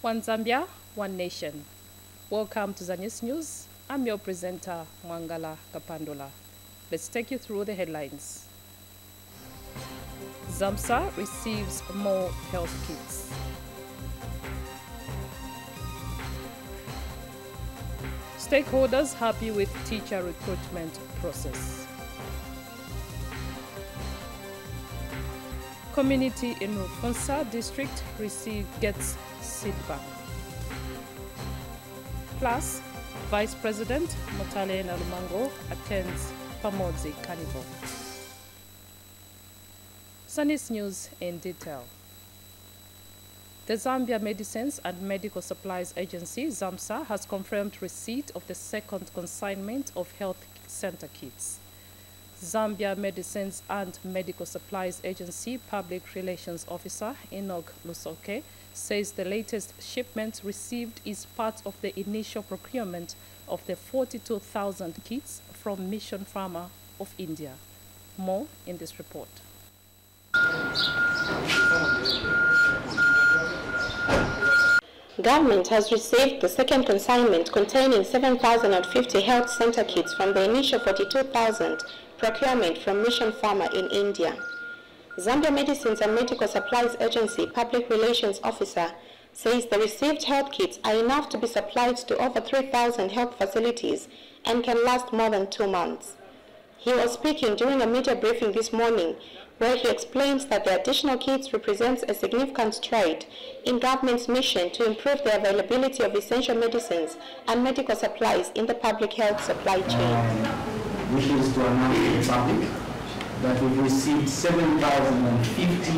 One Zambia, one nation. Welcome to Zanis News. I'm your presenter, Mwangala Kapandola. Let's take you through the headlines. Zamsa receives more health kits. Stakeholders happy with teacher recruitment process. Community in Rufunsa district gets seed bank. Plus, Vice President Motale Nalumango attends Pamodzi Carnival. Zanis News in detail. The Zambia Medicines and Medical Supplies Agency, ZAMSA, has confirmed receipt of the second consignment of health center kits. Zambia Medicines and Medical Supplies Agency Public Relations Officer Enoch Lusoke says the latest shipment received is part of the initial procurement of the 42,000 kits from Mission Pharma of India. More in this report. Government has received the second consignment containing 7,050 health center kits from the initial 42,000 procurement from Mission Pharma in India. Zambia Medicines and Medical Supplies Agency Public Relations Officer says the received health kits are enough to be supplied to over 3,000 health facilities and can last more than 2 months. He was speaking during a media briefing this morning where he explains that the additional kits represents a significant stride in government's mission to improve the availability of essential medicines and medical supplies in the public health supply chain. Wishes to announce to the public that we've received 7,050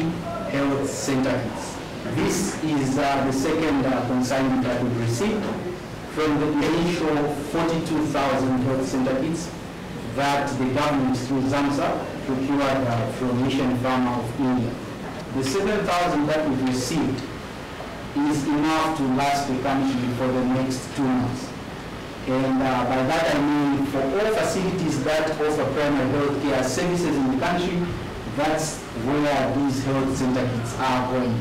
health center kits. This is the second consignment that we've received from the initial 42,000 health center kits that the government through ZAMSA procured from Mission Pharma of India. The 7,000 that we've received is enough to last the country for the next 2 months. And by that I mean for all facilities that offer primary health care services in the country, that's where these health center kits are going.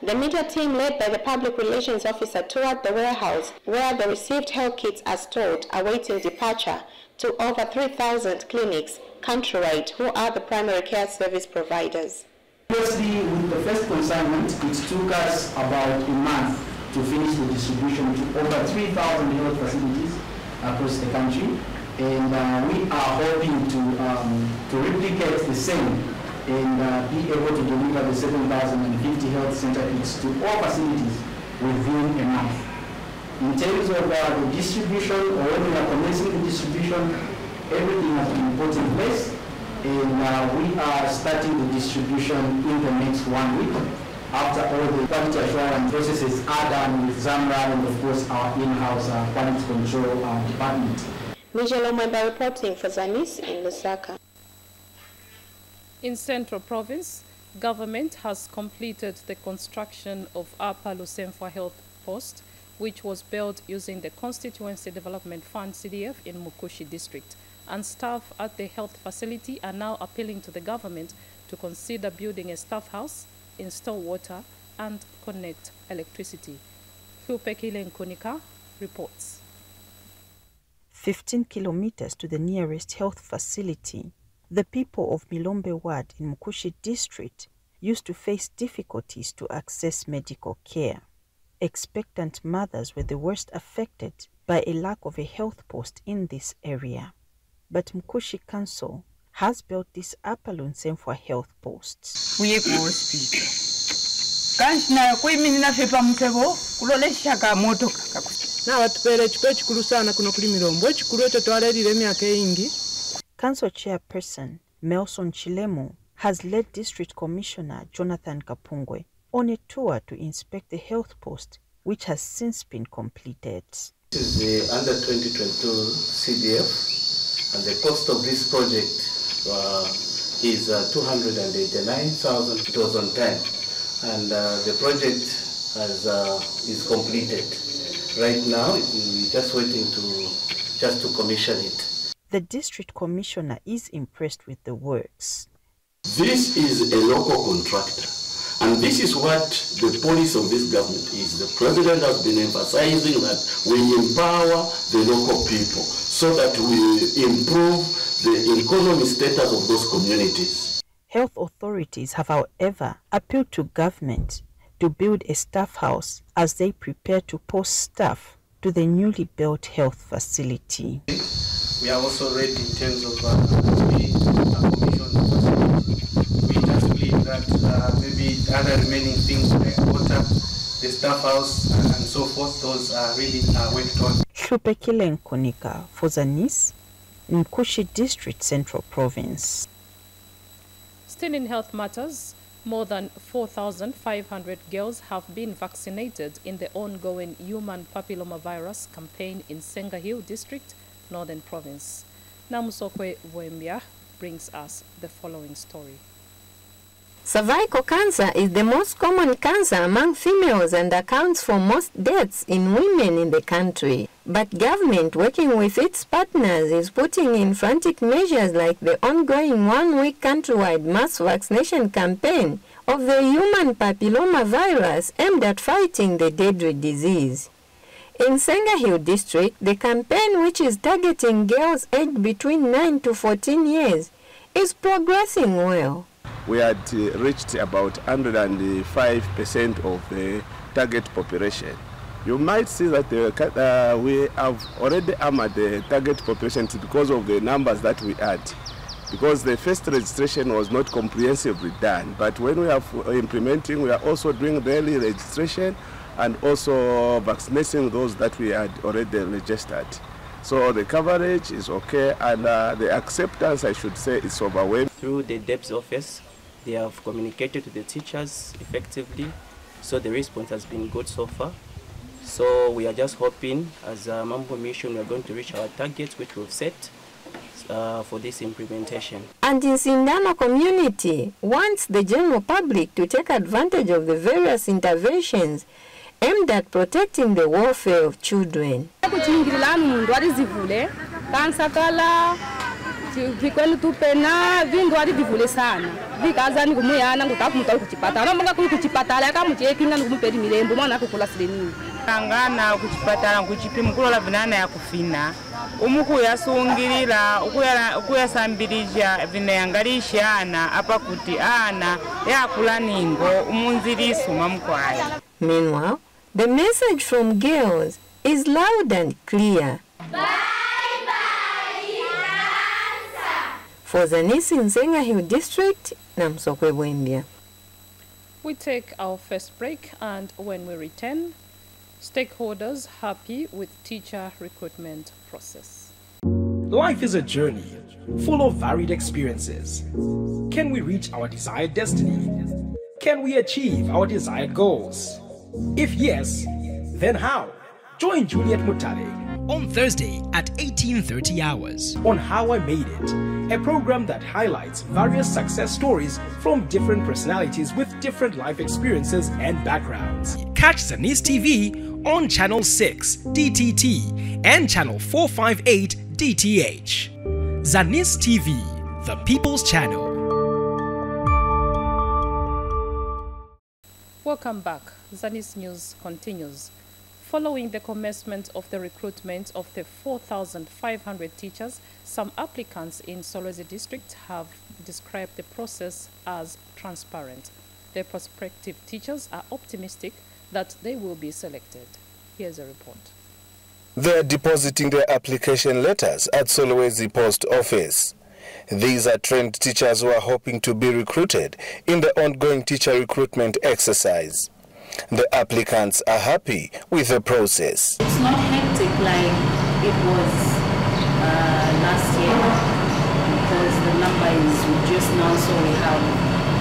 The media team led by the Public Relations Officer toured the warehouse where the received health kits are stored awaiting departure to over 3,000 clinics countrywide who are the primary care service providers. Obviously, with the first consignment, it took us about a month to finish the distribution to over 3,000 health facilities across the country. And we are hoping to replicate the same and be able to deliver the 7,050 health center kits to all facilities within a month. In terms of the distribution, or when we are commencing the distribution, everything has been put in place, and we are starting the distribution in the next 1 week after all the quality assurance processes are done with ZAMRA and of course our in-house quality control department. Mijelo Mwemba reporting for Zanis in Lusaka. In Central Province, government has completed the construction of Upper Lusemfa Health Post, which was built using the Constituency Development Fund CDF in Mukushi district, and staff at the health facility are now appealing to the government to consider building a staff house, install water, and connect electricity. Thupekile Nkunika reports. 15 kilometers to the nearest health facility, the people of Milombe Ward in Mukushi district used to face difficulties to access medical care. Expectant mothers were the worst affected by a lack of a health post in this area. But Mukushi Council has built this Upper Lusemfa health posts. Council Chairperson Melson Chilemo has led District Commissioner Jonathan Kapungwe on a tour to inspect the health post, which has since been completed. This is the under 2022 CDF, and the cost of this project is 289,000 2010, and the project is completed. Right now, we're just waiting to commission it. The District Commissioner is impressed with the works. This is a local contractor, And this is what the policy of this government is. The president has been emphasizing that we empower the local people so that we improve the economic status of those communities. Health authorities have, however, appealed to government to build a staff house as they prepare to post staff to the newly built health facility. We are also ready in terms of we just believe that maybe other remaining things like water, the staff house and so forth, those are really worked on. Hlupekile Nkonika for Zanis, Mkushi District, Central Province. Still in health matters, more than 4,500 girls have been vaccinated in the ongoing human papillomavirus campaign in Senga Hill District, Northern Province. Namusokwe Wembia brings us the following story. Cervical cancer is the most common cancer among females and accounts for most deaths in women in the country. But government, working with its partners, is putting in frantic measures like the ongoing one-week countrywide mass vaccination campaign of the human papillomavirus aimed at fighting the deadly disease. In Senga Hill District, the campaign, which is targeting girls aged between 9 to 14 years, is progressing well. We had reached about 105% of the target population. You might see that we have already armored the target population because of the numbers that we had. Because the first registration was not comprehensively done. But when we are implementing, we are also doing the early registration and also vaccinating those that we had already registered. So the coverage is okay, and the acceptance, I should say, is overwhelming. Through the DEP's office, they have communicated to the teachers effectively, so the response has been good so far. So we are just hoping, as a Mambo mission, we are going to reach our targets which we've set for this implementation. And in Sindano community wants the general public to take advantage of the various interventions aimed at protecting the welfare of children. Kangana kuchipatala kuchipimukula vinana ya kufina umuku yasungirira ukuyasambirija vinayangalisha ana apa kuti ana yakula ningo umunzirisu mamkwaya. Meanwhile, the message from girls is loud and clear. For Zanis in Senga Hill District, Namsokwe Bwembia. We take our first break, and when we return, stakeholders happy with teacher recruitment process. Life is a journey full of varied experiences. Can we reach our desired destiny? Can we achieve our desired goals? If yes, then how? Join Juliet Mutale on Thursday at 18:30 hours on How I Made It, a program that highlights various success stories from different personalities with different life experiences and backgrounds. Catch Zanis TV on Channel 6 DTT and Channel 458 DTH. Zanis TV, the People's Channel. Welcome back. Zanis News continues. Following the commencement of the recruitment of the 4,500 teachers, some applicants in Solwezi District have described the process as transparent. The prospective teachers are optimistic that they will be selected. Here's a report. They're depositing their application letters at Solwezi Post Office. These are trained teachers who are hoping to be recruited in the ongoing teacher recruitment exercise. The applicants are happy with the process. It's not hectic like it was last year because the number is reduced now, so we have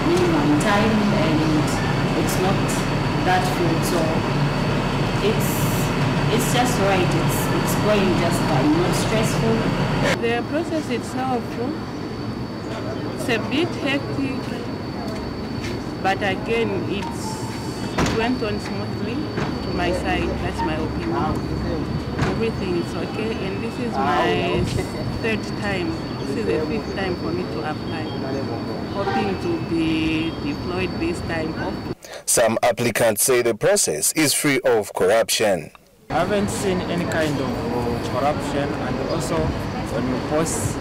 minimum time and it's not that filled, so it's just right. It's going just fine, not stressful. The process itself, it's a bit hectic, but again it went on smoothly to my side. That's my opinion. Everything is okay, and this is my third time. This is the fifth time for me to apply. hoping to be deployed this time off. Some applicants say the process is free of corruption. I haven't seen any kind of corruption, and also when you post,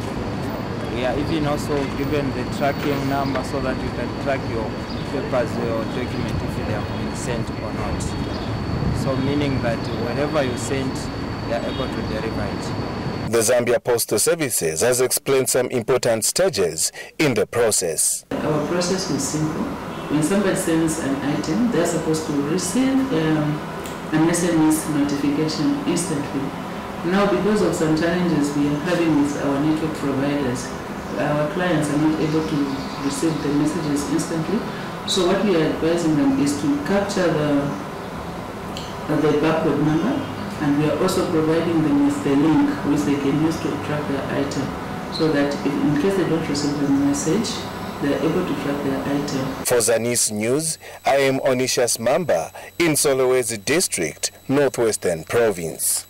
we are even also given the tracking number so that you can track your papers or document if they have been sent or not. So meaning that wherever you send, they are able to deliver it. The Zambia Postal Services has explained some important stages in the process. Our process is simple. When somebody sends an item, they're supposed to receive an SMS notification instantly. Now, because of some challenges we are having with our network providers, our clients are not able to receive the messages instantly. So what we are advising them is to capture the barcode number, and we are also providing them with the link which they can use to track their item, so that if in case they don't receive the message, they are able to track their item. For Zanis News, I am Onishas Mamba in Solowezi District, Northwestern Province.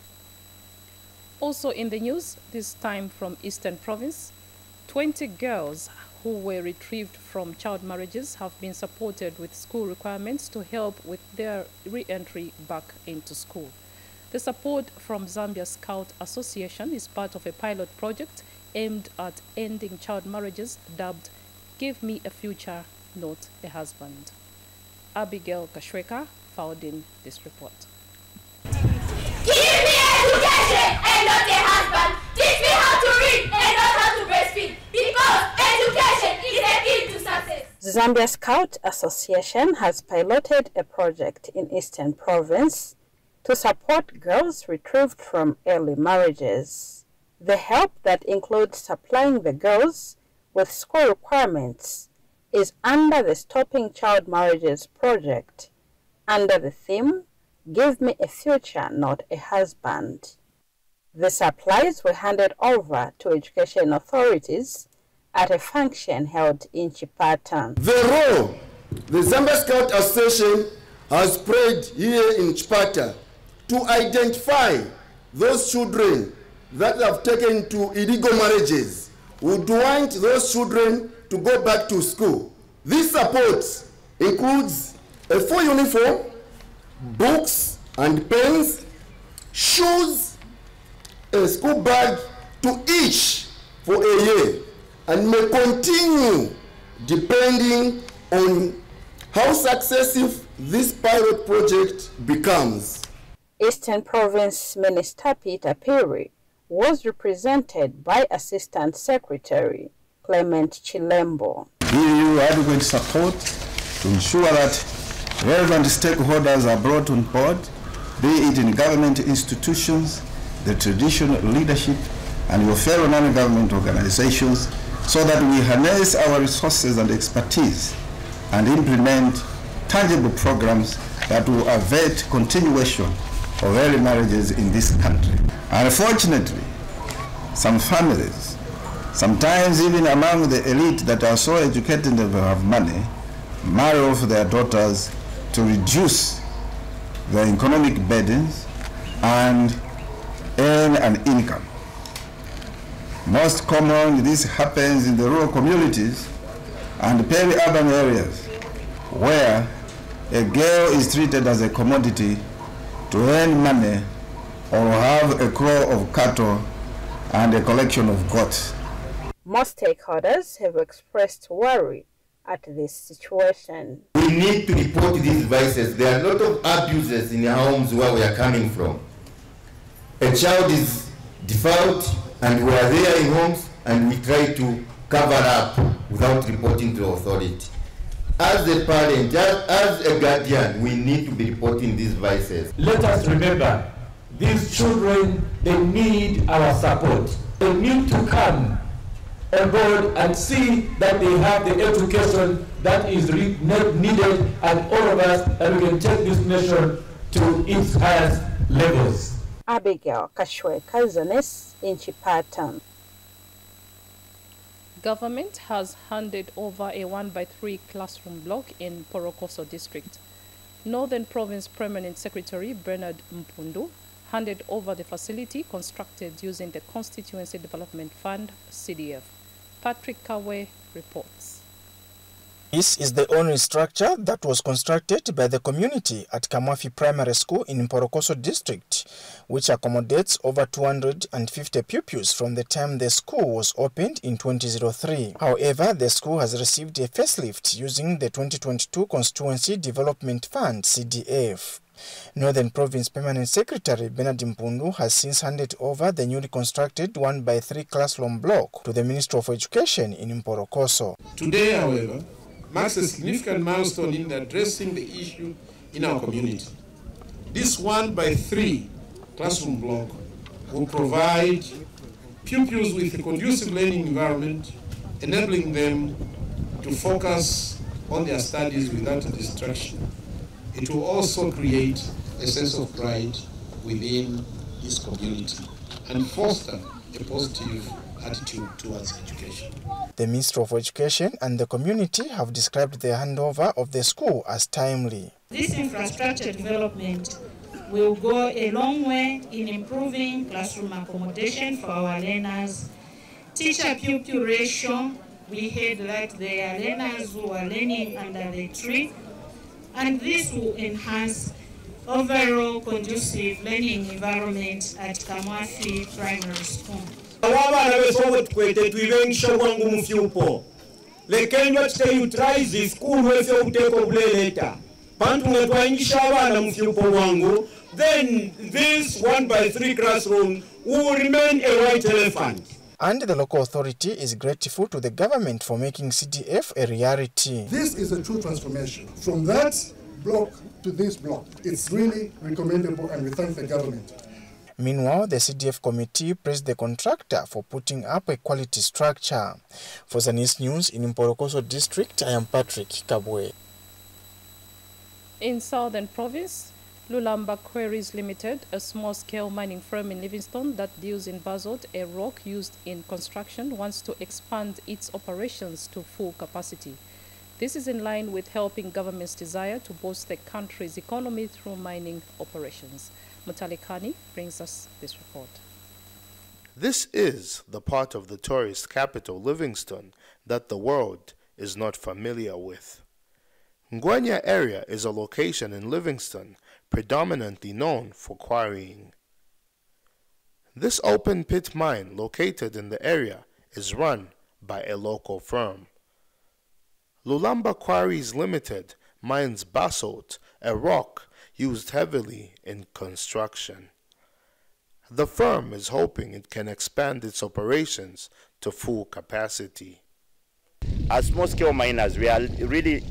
Also in the news, this time from Eastern Province, 20 girls who were retrieved from child marriages have been supported with school requirements to help with their re-entry back into school. The support from Zambia Scout Association is part of a pilot project aimed at ending child marriages dubbed Give Me a Future, Not a Husband. Abigail Kashweka filed in this report. Give me education and not a husband. Teach me how to read and not how to breastfeed, because education is the key to success. Zambia Scout Association has piloted a project in Eastern Province to support girls retrieved from early marriages. The help that includes supplying the girls with school requirements is under the Stopping Child Marriages project, under the theme, Give Me a Future, Not a Husband. The supplies were handed over to education authorities at a function held in Chipata. The role the Zambia Scout Association has played here in Chipata to identify those children that have taken to illegal marriages, would want those children to go back to school. This support includes a full uniform, books and pens, shoes, a school bag to each for a year, and may continue depending on how successful this pilot project becomes. Eastern Province Minister Peter Piri was represented by Assistant Secretary Clement Chilembo. Give you adequate support to ensure that relevant stakeholders are brought on board, be it in government institutions, the traditional leadership, and your fellow non-government organizations, so that we harness our resources and expertise and implement tangible programs that will avert continuation of early marriages in this country. Unfortunately, some families, sometimes even among the elite that are so educated and have money, marry off their daughters to reduce their economic burdens and earn an income. Most common, this happens in the rural communities and peri-urban areas, where a girl is treated as a commodity to earn money or have a crop of cattle and a collection of goats. Most stakeholders have expressed worry at this situation. We need to report these vices. There are a lot of abuses in the homes where we are coming from. A child is defiled and we are there in homes and we try to cover up without reporting to the authority. As a parent, as a guardian, we need to be reporting these vices. Let us remember, these children, they need our support. They need to come on board and see that they have the education that is needed, and all of us, and we can take this nation to its highest levels. Abigail Kashweka, Zanis in Chipata. Government has handed over a 1x3 classroom block in Porokoso district. Northern Province Permanent Secretary Bernard Mpundu handed over the facility constructed using the Constituency Development Fund, CDF. Patrick Kawe reports. This is the only structure that was constructed by the community at Kamwafi Primary School in Mporokoso district, which accommodates over 250 pupils from the time the school was opened in 2003. However, the school has received a facelift using the 2022 Constituency Development Fund, CDF. Northern Province Permanent Secretary Bernard Mpundu has since handed over the newly constructed 1x3 classroom block to the Minister of Education in Mporokoso. Today, however, marks a significant milestone in addressing the issue in our community. This 1x3 classroom block will provide pupils with a conducive learning environment, enabling them to focus on their studies without distraction. It will also create a sense of pride within this community and foster a positive attitude towards education. The Minister of Education and the community have described the handover of the school as timely. This infrastructure development will go a long way in improving classroom accommodation for our learners. Teacher-pupil ratio, we had like the learners who are learning under the tree, and this will enhance overall conducive learning environment at Kamwafi Primary School. Abana besobo tukwete tuibengisha wangu mufyupo. Lekenyo tutayutilize school wese uteko buleleta. Pantu ngetwaingisha abana mufyupo wangu, then this 1x3 classroom will remain a white elephant. And the local authority is grateful to the government for making CDF a reality. This is a true transformation. From that block to this block, it's really recommendable, and we thank the government. Meanwhile, the CDF committee praised the contractor for putting up a quality structure. For Zanis News in Mporokoso district, I am Patrick Kabwe. In Southern Province, Lulamba Quarries Limited, a small-scale mining firm in Livingston that deals in basalt, a rock used in construction, wants to expand its operations to full capacity. This is in line with helping government's desire to boost the country's economy through mining operations. Mutalikani brings us this report. This is the part of the tourist capital, Livingston, that the world is not familiar with. Ngwenya area is a location in Livingston predominantly known for quarrying. This open pit mine located in the area is run by a local firm. Lulamba Quarries Limited mines basalt, a rock used heavily in construction. The firm is hoping it can expand its operations to full capacity. As small-scale miners, we are really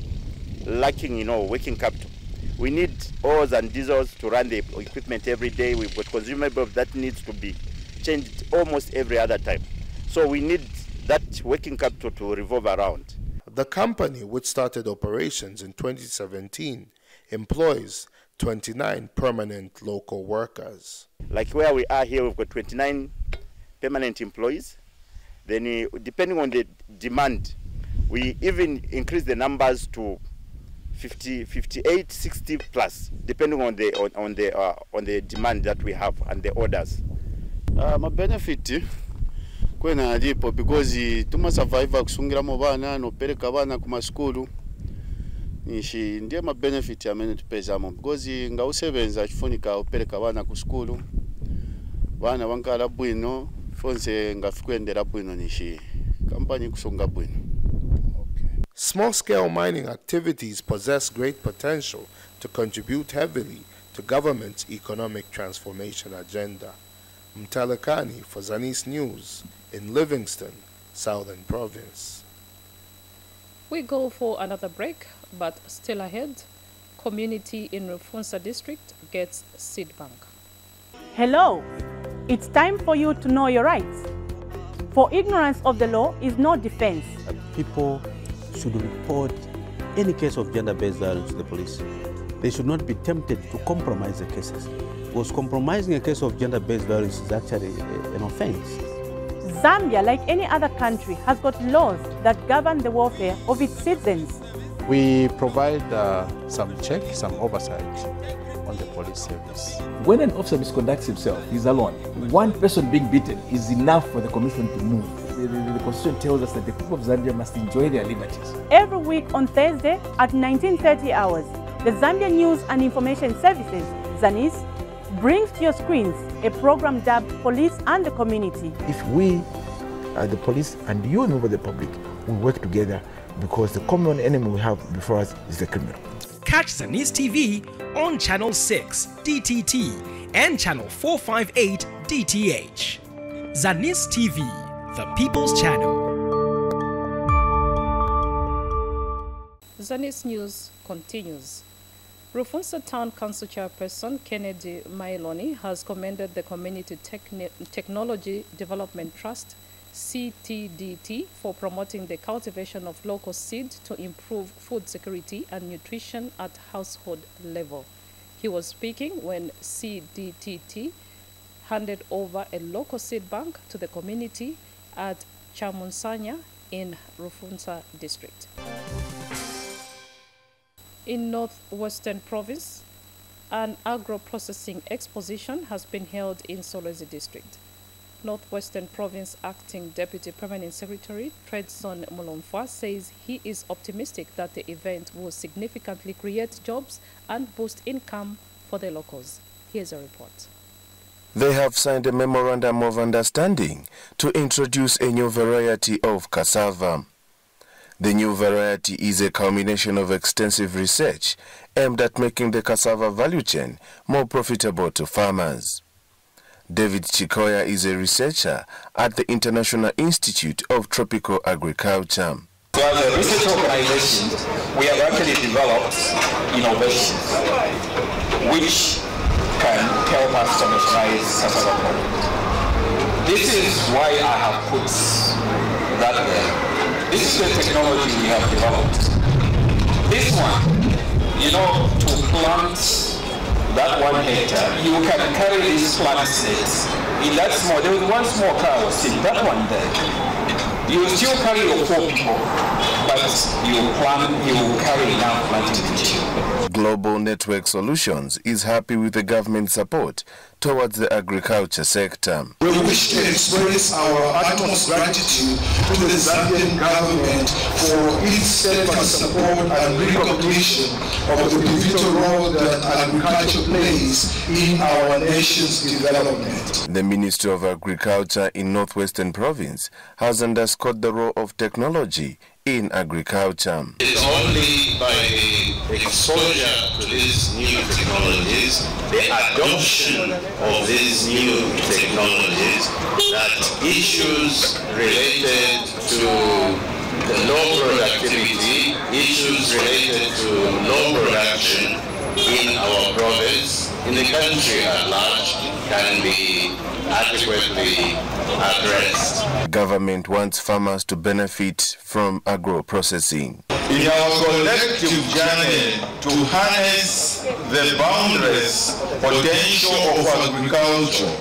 lacking, working capital. We need ores and diesels to run the equipment every day. We've got consumables that needs to be changed almost every other time. So we need that working capital to revolve around. The company, which started operations in 2017, employs 29 permanent local workers. Like where we are here, we've got 29 permanent employees. Then depending on the demand, we even increase the numbers to 50, 58, 60 plus, depending on the demand that we have and the orders. My benefit kwena alipo because tuma survivor kusungira mo bana no pereka bana kuma school nishi ndiye ma benefit amene tupezamo because nga usebenza chifunika upereka bana ku school bana bankala bwino fonse ngafikwendera bwino nishi company kusunga bwino. Small-scale mining activities possess great potential to contribute heavily to government's economic transformation agenda. Mtalakani for Zanis News in Livingston, Southern Province. We go for another break, but still ahead, community in Rufunsa district gets seed bank. Hello, it's time for you to know your rights. For ignorance of the law is no defense. People should report any case of gender-based violence to the police. They should not be tempted to compromise the cases, because compromising a case of gender-based violence is actually an offense. Zambia, like any other country, has got laws that govern the welfare of its citizens. We provide some check, some oversight on the police service. When an officer misconducts himself, he's alone. One person being beaten is enough for the commission to move. the Constitution tells us that the people of Zambia must enjoy their liberties. Every week on Thursday at 19:30 hours, the Zambia News and Information Services, Zanis, brings to your screens a program dubbed Police and the Community. If we, the police, and you, member of the public, we work together, because the common enemy we have before us is the criminal. Catch Zanis TV on Channel 6 DTT and Channel 458 DTH. Zanis TV, the People's Channel. Zanis News continues. Rufunsa Town Council Chairperson Kennedy Mailoni has commended the Community Technology Development Trust, CTDT, for promoting the cultivation of local seed to improve food security and nutrition at household level. He was speaking when CDTT handed over a local seed bank to the community at Chamunsanya in Rufunsa district. In Northwestern Province, an agro-processing exposition has been held in Solwezi district. Northwestern Province Acting Deputy Permanent Secretary Tredson Mulomfa says he is optimistic that the event will significantly create jobs and boost income for the locals. Here's a report. They have signed a memorandum of understanding to introduce a new variety of cassava. The new variety is a culmination of extensive research aimed at making the cassava value chain more profitable to farmers. David Chikoya is a researcher at the International Institute of Tropical Agriculture. So as a research organization, we have actually developed innovations which can help us commercialize cassava product. This is why I have put that there. This is the technology we have developed. This one, to plant that 1 hectare, you can carry these plant seeds. In that small, there was one small car I was seeing, that one there. You still carry your 4 people, but you carry enough planting material. Global Network Solutions is happy with the government support towards the agriculture sector. We wish to express our utmost gratitude to the Zambian government for its steadfast support and recognition of the pivotal role that agriculture plays in our nation's development. The Ministry of Agriculture in Northwestern Province has underscored the role of technology in agriculture. It's only by exposure to these new technologies, the adoption of these new technologies, that issues related to low productivity, issues related to low production in our province, in the country at large, can be adequately addressed. Government wants farmers to benefit from agro-processing. In our collective journey to harness the boundless potential of agriculture,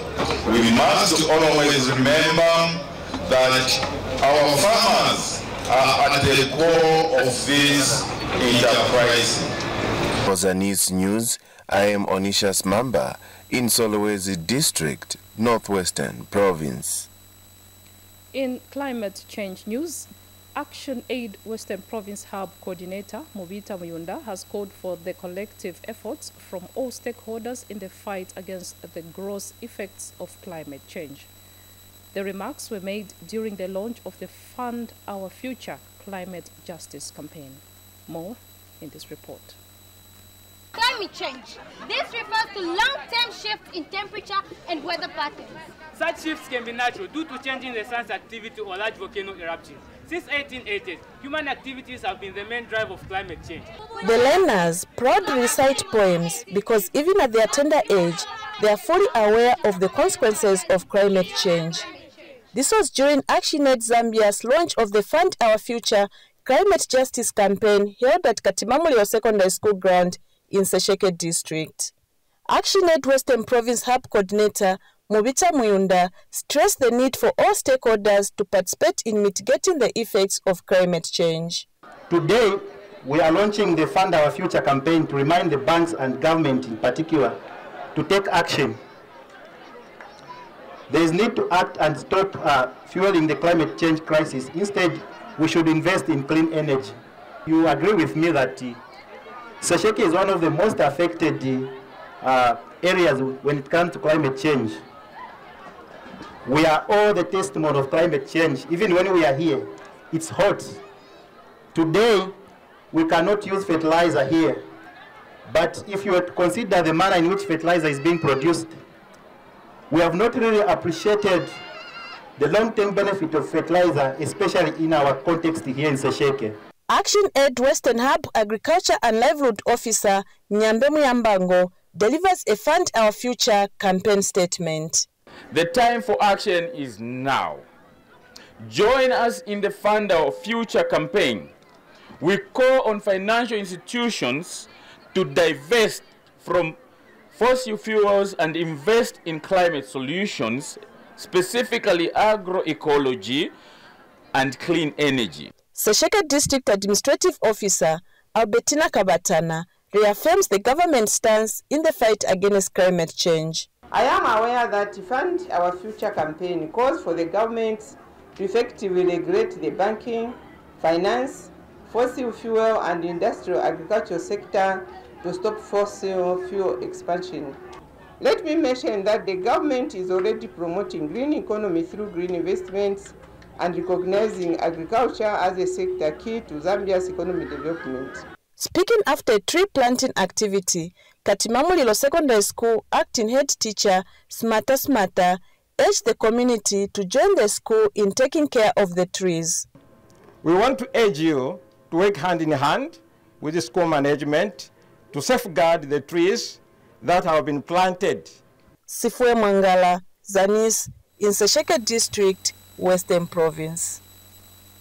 we must always remember that our farmers are at the core of this enterprise. For Zanis News, I am Onishas Mamba in Solwezi District, Northwestern Province. In climate change news, Action Aid Western Province Hub Coordinator Mubita Muyunda has called for the collective efforts from all stakeholders in the fight against the gross effects of climate change. The remarks were made during the launch of the Fund Our Future Climate Justice campaign. More in this report. Climate change. This refers to long-term shifts in temperature and weather patterns. Such shifts can be natural due to changing the sun's activity or large volcano eruptions. Since 1880s, human activities have been the main drive of climate change. The learners proudly recite poems because even at their tender age, they are fully aware of the consequences of climate change. This was during Action Aid Zambia's launch of the Fund Our Future Climate Justice campaign held at Katimamulio Secondary School ground in Sesheke District. Action Aid Western Province Hub Coordinator Mubita Muyunda stressed the need for all stakeholders to participate in mitigating the effects of climate change. Today, we are launching the Fund Our Future campaign to remind the banks and government in particular to take action there is need to act and stop fueling the climate change crisis. Instead, we should invest in clean energy. You agree with me that Sesheke is one of the most affected areas when it comes to climate change. We are all the testimony of climate change. Even when we are here, it's hot. Today, we cannot use fertilizer here. But if you were to consider the manner in which fertilizer is being produced, we have not really appreciated the long-term benefit of fertilizer, especially in our context here in Sesheke. Action Aid Western Hub Agriculture and Livelihood Officer Nyambe Muyambango delivers a Fund Our Future campaign statement. The time for action is now. Join us in the Fund Our Future campaign. We call on financial institutions to divest from fossil fuels and invest in climate solutions, specifically agroecology and clean energy. Sesheke District Administrative Officer Albertina Kabatana reaffirms the government's stance in the fight against climate change. I am aware that Fund Our Future campaign calls for the government to effectively regulate the banking, finance, fossil fuel and industrial agricultural sector to stop fossil fuel expansion. Let me mention that the government is already promoting green economy through green investments and recognizing agriculture as a sector key to Zambia's economic development. Speaking after a tree planting activity, Katimamulilo Secondary School acting head teacher Smata urged the community to join the school in taking care of the trees. We want to urge you to work hand in hand with the school management to safeguard the trees that have been planted. Sifue Mangala, Zanis, in Sesheke District, Western Province.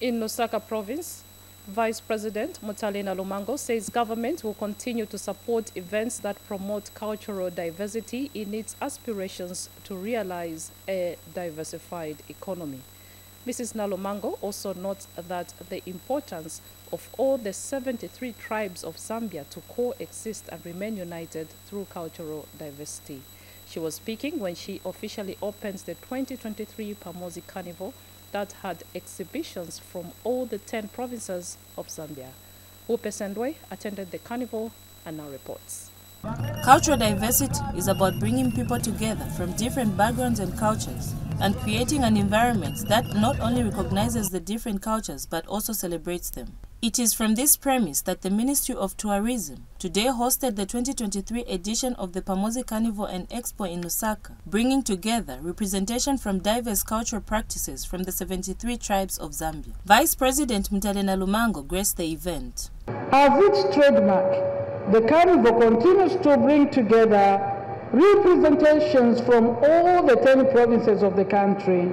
In Lusaka Province, Vice President Mutalina Lumango says government will continue to support events that promote cultural diversity in its aspirations to realize a diversified economy. Mrs. Nalumango also notes that the importance of all the 73 tribes of Zambia to coexist and remain united through cultural diversity. She was speaking when she officially opens the 2023 Pamozi Carnival that had exhibitions from all the 10 provinces of Zambia. Upe Sendwe attended the carnival and now reports. Cultural diversity is about bringing people together from different backgrounds and cultures and creating an environment that not only recognizes the different cultures but also celebrates them. It is from this premise that the Ministry of Tourism today hosted the 2023 edition of the Pamozi Carnival and Expo in Lusaka, bringing together representation from diverse cultural practices from the 73 tribes of Zambia. Vice President Mtalena Lumango graced the event. As its trademark, the carnival continues to bring together representations from all the 10 provinces of the country.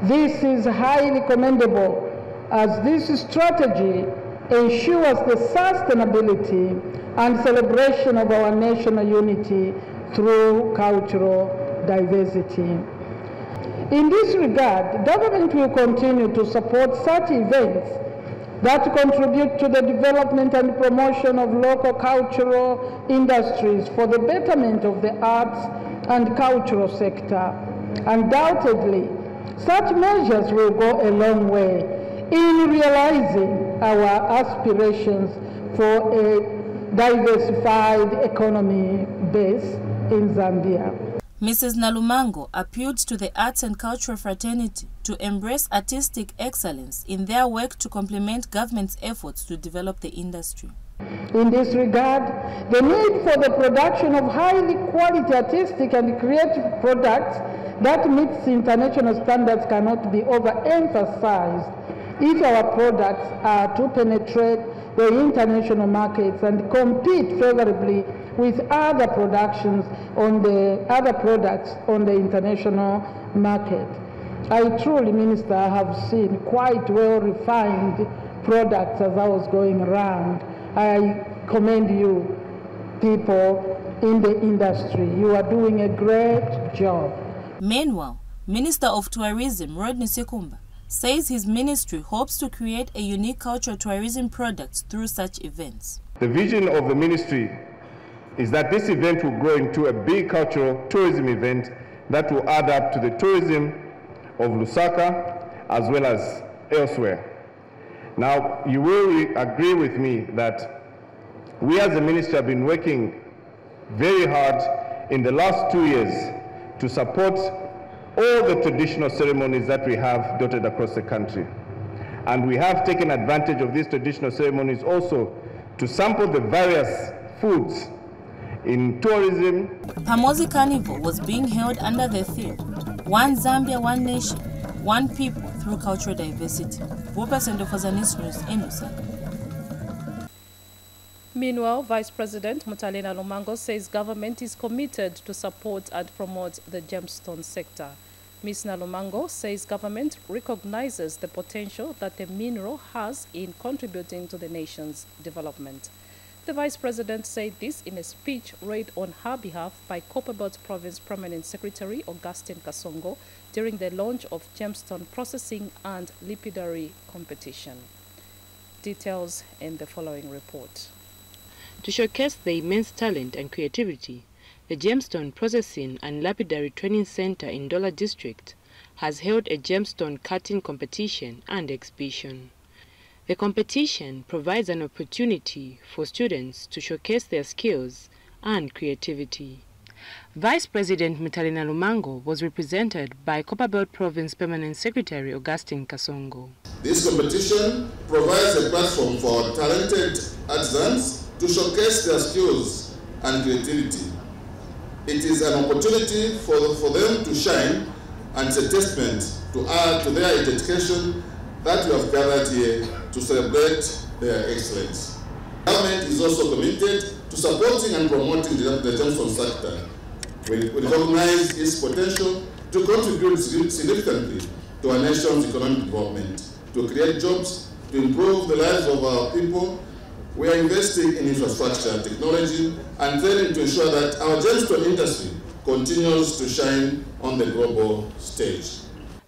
This is highly commendable, as this strategy ensures the sustainability and celebration of our national unity through cultural diversity. In this regard, government will continue to support such events that contribute to the development and promotion of local cultural industries for the betterment of the arts and cultural sector. Undoubtedly, such measures will go a long way in realizing our aspirations for a diversified economy base in Zambia. Mrs. Nalumango appealed to the arts and cultural fraternity to embrace artistic excellence in their work to complement government's efforts to develop the industry. In this regard, the need for the production of highly quality artistic and creative products that meets international standards cannot be overemphasized if our products are to penetrate the international markets and compete favorably with other products on the international market. I truly, Minister, have seen quite well refined products as I was going around. I commend you, people in the industry. You are doing a great job. Meanwhile, Minister of Tourism, Rodney Sekumba, says his ministry hopes to create a unique cultural tourism product through such events. The vision of the ministry is that this event will grow into a big cultural tourism event that will add up to the tourism of Lusaka as well as elsewhere. Now, you will agree with me that we as a ministry have been working very hard in the last 2 years to support all the traditional ceremonies that we have dotted across the country. And we have taken advantage of these traditional ceremonies also to sample the various foods in tourism. Pamozi Carnival was being held under the theme, One Zambia, One Nation, One People through Cultural Diversity. Representative for Zanis News in Lusaka. Meanwhile, Vice President Mutalina Lumango says government is committed to support and promote the gemstone sector. Ms. Nalumango says government recognizes the potential that the mineral has in contributing to the nation's development. The Vice President said this in a speech read on her behalf by Copperbelt Province Permanent Secretary Augustine Kasongo during the launch of gemstone processing and lapidary competition. Details in the following report. To showcase the immense talent and creativity, the Gemstone Processing and Lapidary Training Center in Dola District has held a gemstone cutting competition and exhibition. The competition provides an opportunity for students to showcase their skills and creativity. Vice President Mutalina Lumango was represented by Copperbelt Province Permanent Secretary Augustine Kasongo. This competition provides a platform for talented artisans to showcase their skills and creativity. It is an opportunity for them to shine, and it's a testament to add to their dedication that we have gathered here to celebrate their excellence. The government is also committed to supporting and promoting the gemstone sector. We recognize its potential to contribute significantly to our nation's economic development, to create jobs, to improve the lives of our people. We are investing in infrastructure, technology, and training to ensure that our gemstone industry continues to shine on the global stage.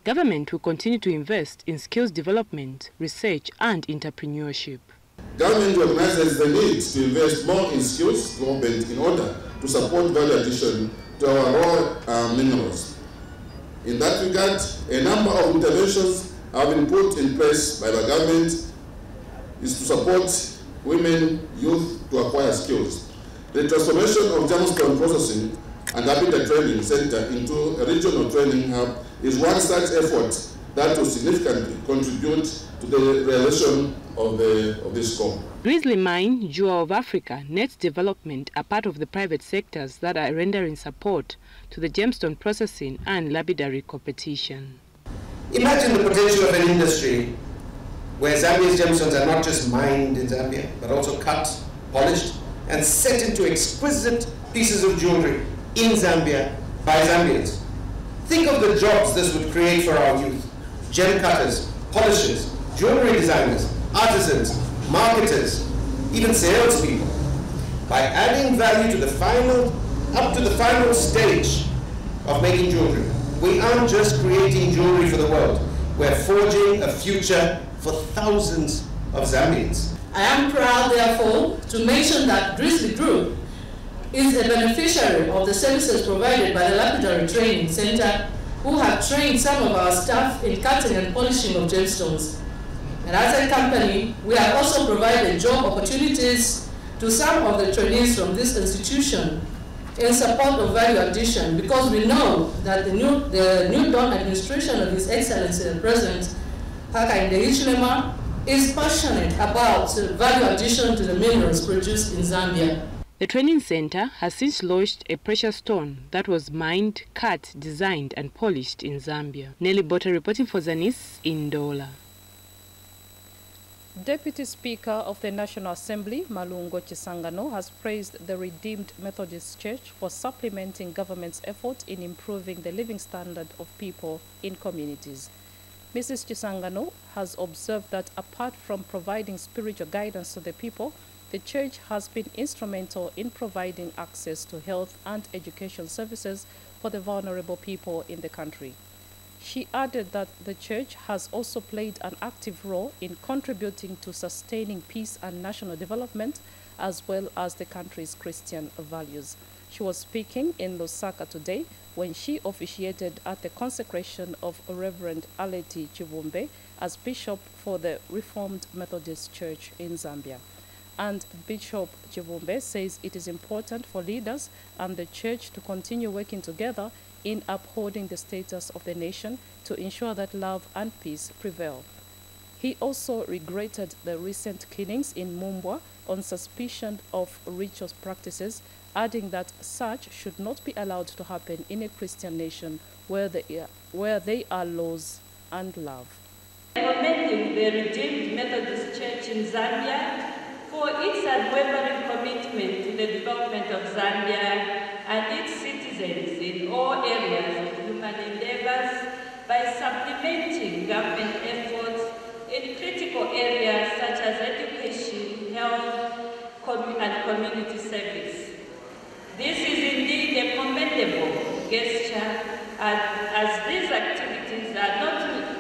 Government will continue to invest in skills development, research, and entrepreneurship. Government recognizes the need to invest more in skills development in order to support value addition to our raw minerals. In that regard, a number of interventions have been put in place by the government is to support women, youth to acquire skills. The transformation of gemstone processing and lapidary training center into a regional training hub is one such effort that will significantly contribute to the realization of this goal. Grizzly Mine, Jewel of Africa, Net Development are part of the private sectors that are rendering support to the gemstone processing and lapidary competition. Imagine the potential of an industry where Zambia's gemstones are not just mined in Zambia, but also cut, polished, and set into exquisite pieces of jewelry in Zambia by Zambians. Think of the jobs this would create for our youth: gem cutters, polishers, jewelry designers, artisans, marketers, even salespeople. By adding value to the final stage of making jewelry, we aren't just creating jewelry for the world, we're forging a future for thousands of Zambians. I am proud, therefore, to mention that Grizzly Group is a beneficiary of the services provided by the Lapidary Training Center, who have trained some of our staff in cutting and polishing of gemstones. And as a company, we have also provided job opportunities to some of the trainees from this institution in support of value addition, because we know that the new Dawn administration of His Excellency the President Hakainde Hichilema is passionate about value addition to the minerals produced in Zambia. The training center has since launched a precious stone that was mined, cut, designed and polished in Zambia. Nelly Botta reporting for Zanis in Dola. Deputy Speaker of the National Assembly, Malungo Chisangano, has praised the Redeemed Methodist Church for supplementing government's effort in improving the living standard of people in communities. Mrs. Chisangano has observed that apart from providing spiritual guidance to the people, the church has been instrumental in providing access to health and education services for the vulnerable people in the country. She added that the church has also played an active role in contributing to sustaining peace and national development, as well as the country's Christian values. She was speaking in Lusaka today when she officiated at the consecration of Reverend Aleti Chivumbe as Bishop for the Reformed Methodist Church in Zambia. And Bishop Chivumbe says it is important for leaders and the church to continue working together in upholding the status of the nation to ensure that love and peace prevail. He also regretted the recent killings in Mumbwa on suspicion of ritual practices, adding that such should not be allowed to happen in a Christian nation where there are laws and love. Commending the Redeemed Methodist Church in Zambia for its unwavering commitment to the development of Zambia and its citizens in all areas of human endeavors by supplementing government efforts in critical areas such as education, health, and community service. This is indeed a commendable gesture, as these activities are not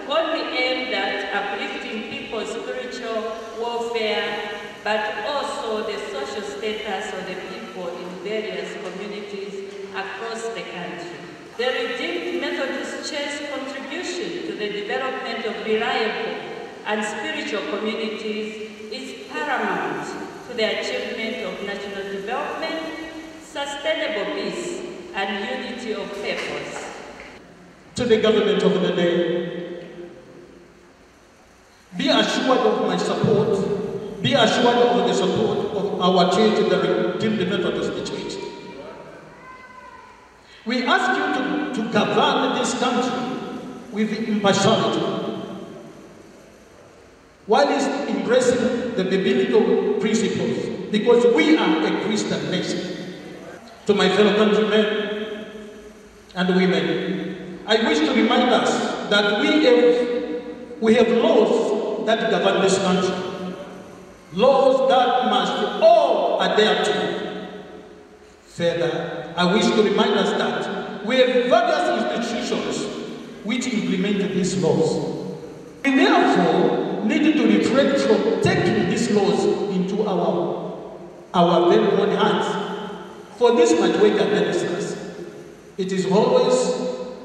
only aimed at uplifting people's spiritual welfare, but also the social status of the people in various communities across the country. The Redeemed Methodist Church's contribution to the development of reliable and spiritual communities is paramount to the achievement of national development, sustainable peace, and unity of purpose. To the government of the day, be assured of my support. Be assured of the support of our church, the Redeemed Methodist Church. We ask you to govern this country with impartiality, while embracing the biblical principles, because we are a Christian nation. To my fellow countrymen and women, I wish to remind us that we have laws that govern this country. Laws that must all adhere to. Further, I wish to remind us that we have various institutions which implement these laws. We therefore need to refrain from taking these laws into our very own hands. For this much work against us, it is always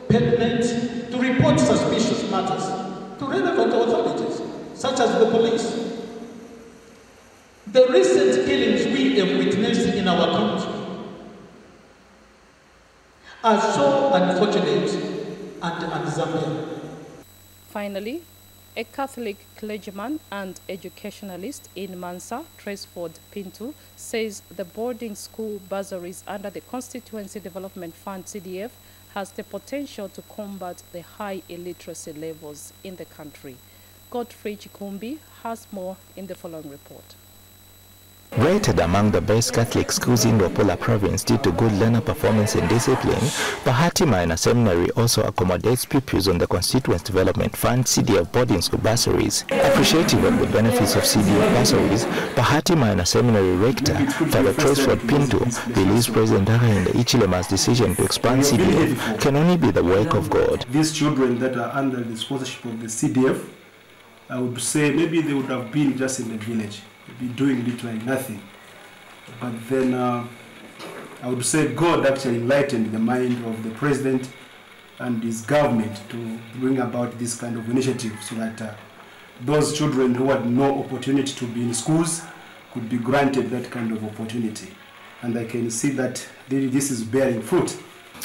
pertinent to report suspicious matters to relevant authorities, such as the police. The recent killings we have witnessed in our country are so unfortunate and Zambian. Finally, a Catholic clergyman and educationalist in Mansa, Tresford Pinto, says the boarding school bursaries under the Constituency Development Fund CDF has the potential to combat the high illiteracy levels in the country. Godfrey Chikumbi has more in the following report. Rated among the best Catholic schools in Luapula province due to good learner performance and discipline, Bahati Minor Seminary also accommodates pupils on the Constituency Development Fund CDF boarding school bursaries. Appreciative of the benefits of CDF bursaries, Bahati Minor Seminary Rector, Father Tresford Pinto, believes President Hakainde Hichilema's decision to expand CDF can only be the work of God. These children that are under the sponsorship of the CDF, I would say maybe they would have been just in the village, be doing literally nothing. But then I would say God actually enlightened the mind of the president and his government to bring about this kind of initiative so that those children who had no opportunity to be in schools could be granted that kind of opportunity. And I can see that this is bearing fruit.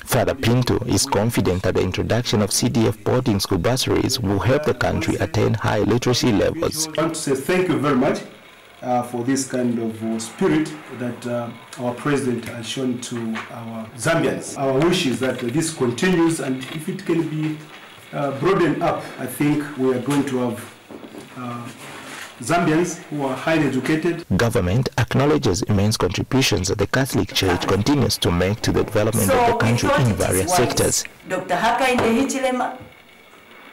Father Pinto is confident that the introduction of CDF boarding school bursaries will help the country attain high literacy levels. I want to say thank you very much for this kind of spirit that our president has shown to our Zambians. Our wish is that this continues, and if it can be broadened up, I think we are going to have Zambians who are highly educated. Government acknowledges immense contributions that the Catholic Church continues to make to the development of the country in various sectors. Dr. Hakainde Hichilema,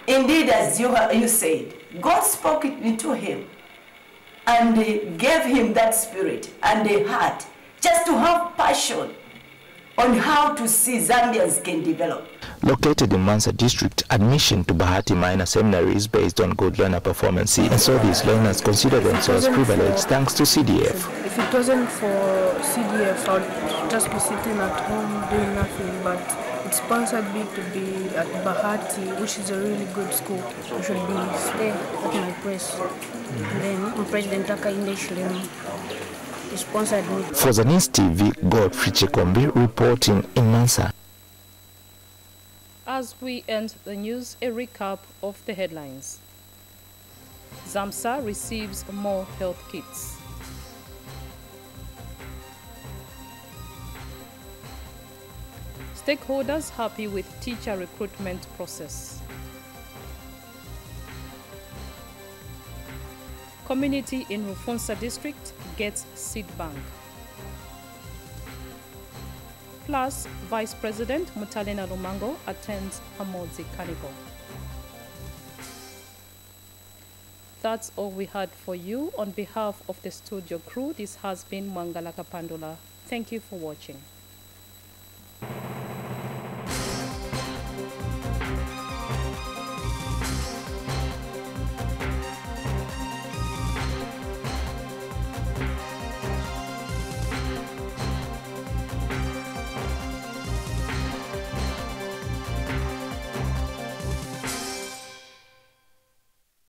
indeed, as you said, God spoke it into him and gave him that spirit and a heart just to have passion on how to see Zambians can develop. Located in Mansa district, admission to Bahati Minor Seminary is based on good learner performance, and so these learners consider themselves privileged thanks to CDF. it wasn't for CDF, I'd just be sitting at home doing nothing, but it sponsored me to be at Bahati, which is a really good school. I should be stay at my place. And then President Hakainde Hichilema, he sponsored me. For Zanis TV, Godfrey Chekombi reporting in Mansa. As we end the news, a recap of the headlines. ZAMSA receives more health kits. Stakeholders happy with teacher recruitment process. Community in Rufunsa district gets seed bank. Plus, Vice President Mutalena Lumango attends Hamozi Carnival. That's all we had for you. On behalf of the studio crew, this has been Mwangala Kapandula. Thank you for watching.